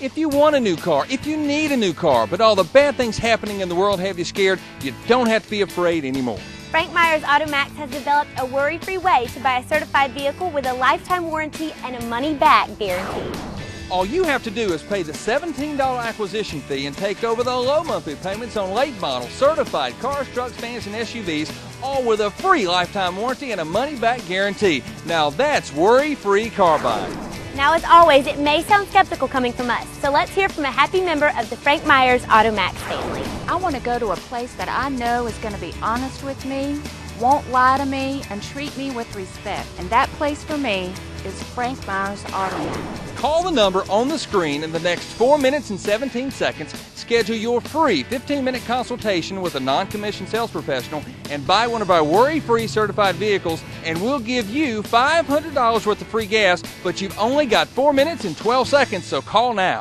If you want a new car, if you need a new car, but all the bad things happening in the world have you scared, you don't have to be afraid anymore. Frank Myers AutoMax has developed a worry-free way to buy a certified vehicle with a lifetime warranty and a money-back guarantee. All you have to do is pay the $17 acquisition fee and take over the low monthly payments on late model, certified cars, trucks, vans, and SUVs, all with a free lifetime warranty and a money-back guarantee. Now that's worry-free car buying. Now, as always, it may sound skeptical coming from us, so let's hear from a happy member of the Frank Myers AutoMax family. I want to go to a place that I know is going to be honest with me, won't lie to me, and treat me with respect. And that place for me is Frank Myers AutoMax. Call the number on the screen in the next 4 minutes and 17 seconds, schedule your free 15-minute consultation with a non-commissioned sales professional, and buy one of our worry-free certified vehicles, and we'll give you $500 worth of free gas, but you've only got 4 minutes and 12 seconds, so call now.